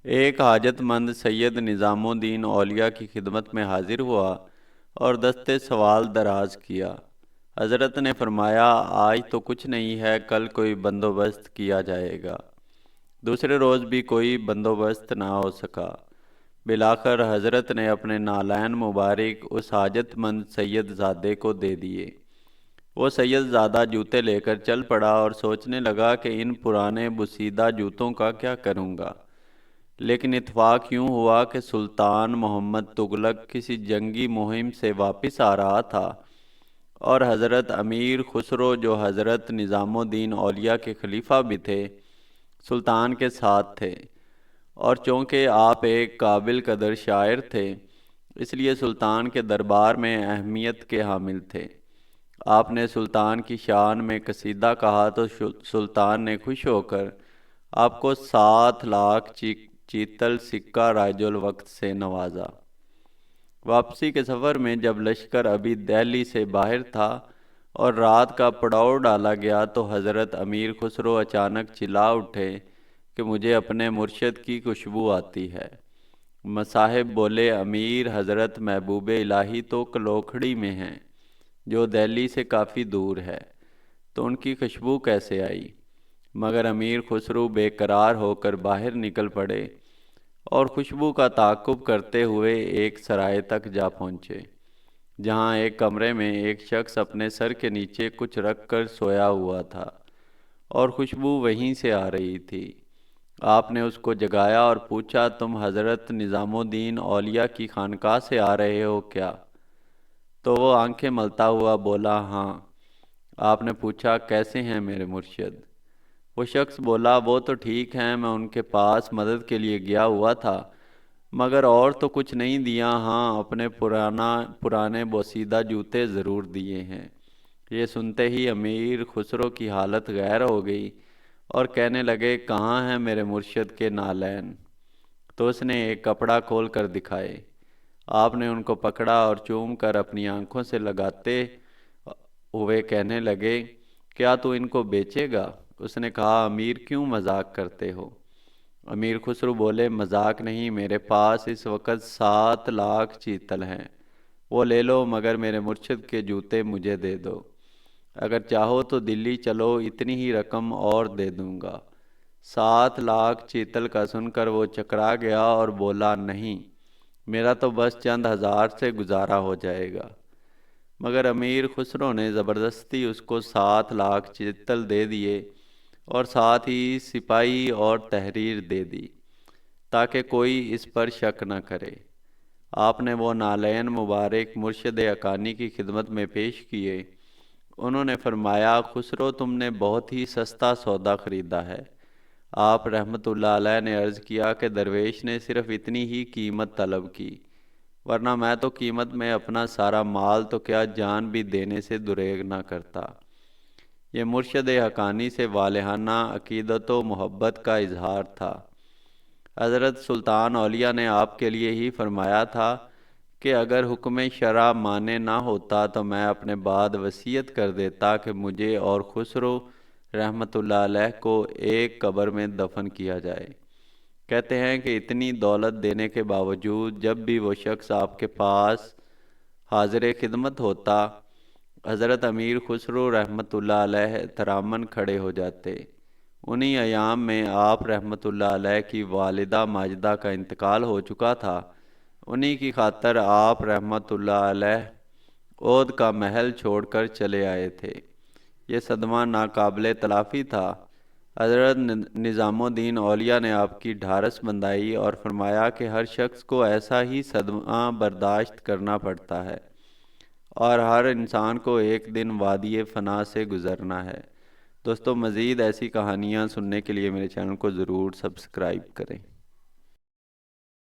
ایک حاجت مند سید نظام الدین اولیاء کی خدمت میں حاضر ہوا اور دستے سوال دراز کیا۔ حضرت نے فرمایا، آج تو کچھ نہیں ہے، کل کوئی بندوبست کیا جائے گا۔ دوسرے روز بھی کوئی بندوبست نہ ہو سکا۔ بالآخر حضرت نے اپنے نالین مبارک اس حاجت مند سید زادے کو دے دیے۔ وہ سید زادہ جوتے لے کر چل پڑا اور سوچنے لگا کہ ان پرانے بوسیدہ جوتوں کا کیا کروں گا۔ لیکن اتفاق یوں ہوا کہ سلطان محمد تغلق کسی جنگی مہم سے واپس آ رہا تھا اور حضرت امیر خسرو، جو حضرت نظام الدین اولیاء کے خلیفہ بھی تھے، سلطان کے ساتھ تھے، اور چونکہ آپ ایک قابل قدر شاعر تھے، اس لیے سلطان کے دربار میں اہمیت کے حامل تھے۔ آپ نے سلطان کی شان میں قصیدہ کہا تو سلطان نے خوش ہو کر آپ کو 7 لاکھ چیتل سکہ رائج الوقت سے نوازا۔ واپسی کے سفر میں جب لشکر ابھی دہلی سے باہر تھا اور رات کا پڑاؤ ڈالا گیا تو حضرت امیر خسرو اچانک چلا اٹھے کہ مجھے اپنے مرشد کی خوشبو آتی ہے۔ مصاحب بولے، امیر حضرت محبوب الہی تو کلوکھڑی میں ہیں، جو دہلی سے کافی دور ہے، تو ان کی خوشبو کیسے آئی؟ مگر امیر خسرو بے قرار ہو کر باہر نکل پڑے اور خوشبو کا تعاقب کرتے ہوئے ایک سرائے تک جا پہنچے، جہاں ایک کمرے میں ایک شخص اپنے سر کے نیچے کچھ رکھ کر سویا ہوا تھا اور خوشبو وہیں سے آ رہی تھی۔ آپ نے اس کو جگایا اور پوچھا، تم حضرت نظام الدین اولیاء کی خانقاہ سے آ رہے ہو کیا؟ تو وہ آنکھیں ملتا ہوا بولا، ہاں۔ آپ نے پوچھا، کیسے ہیں میرے مرشد؟ وہ شخص بولا، وہ تو ٹھیک ہیں، میں ان کے پاس مدد کے لیے گیا ہوا تھا، مگر اور تو کچھ نہیں دیا، ہاں اپنے پرانے بوسیدہ جوتے ضرور دیے ہیں۔ یہ سنتے ہی امیر خسرو کی حالت غیر ہو گئی اور کہنے لگے، کہاں ہیں میرے مرشد کے نالین؟ تو اس نے ایک کپڑا کھول کر دکھائے۔ آپ نے ان کو پکڑا اور چوم کر اپنی آنکھوں سے لگاتے ہوئے کہنے لگے، کیا تو ان کو بیچے گا؟ اس نے کہا، امیر کیوں مذاق کرتے ہو؟ امیر خسرو بولے، مذاق نہیں، میرے پاس اس وقت 7 لاکھ چیتل ہیں، وہ لے لو، مگر میرے مرشد کے جوتے مجھے دے دو۔ اگر چاہو تو دلی چلو، اتنی ہی رقم اور دے دوں گا۔ 7 لاکھ چیتل کا سن کر وہ چکرا گیا اور بولا، نہیں، میرا تو بس چند ہزار سے گزارا ہو جائے گا۔ مگر امیر خسرو نے زبردستی اس کو 7 لاکھ چیتل دے دیے اور ساتھ ہی سپاہی اور تحریر دے دی، تاکہ کوئی اس پر شک نہ کرے۔ آپ نے وہ نالین مبارک مرشد حقانی کی خدمت میں پیش کیے۔ انہوں نے فرمایا، خسرو، تم نے بہت ہی سستا سودا خریدا ہے۔ آپ رحمت اللہ علیہ نے عرض کیا کہ درویش نے صرف اتنی ہی قیمت طلب کی، ورنہ میں تو قیمت میں اپنا سارا مال تو کیا جان بھی دینے سے دریغ نہ کرتا۔ یہ مرشد حقانی سے والہانہ عقیدت و محبت کا اظہار تھا۔ حضرت سلطان اولیاء نے آپ کے لیے ہی فرمایا تھا کہ اگر حکم شرع مانے نہ ہوتا تو میں اپنے بعد وصیت کر دیتا کہ مجھے اور خسرو رحمت اللہ علیہ کو ایک قبر میں دفن کیا جائے۔ کہتے ہیں کہ اتنی دولت دینے کے باوجود جب بھی وہ شخص آپ کے پاس حاضر خدمت ہوتا، حضرت امیر خسرو رحمت اللہ علیہ احتراماً کھڑے ہو جاتے۔ انہی ایام میں آپ رحمت اللہ علیہ کی والدہ ماجدہ کا انتقال ہو چکا تھا۔ انہی کی خاطر آپ رحمت اللہ علیہ اودھ کا محل چھوڑ کر چلے آئے تھے۔ یہ صدمہ ناقابل تلافی تھا۔ حضرت نظام الدین اولیاء نے آپ کی ڈھارس بندھائی اور فرمایا کہ ہر شخص کو ایسا ہی صدمہ برداشت کرنا پڑتا ہے اور ہر انسان کو ایک دن وادی فنا سے گزرنا ہے۔ دوستو، مزید ایسی کہانیاں سننے کے لیے میرے چینل کو ضرور سبسکرائب کریں۔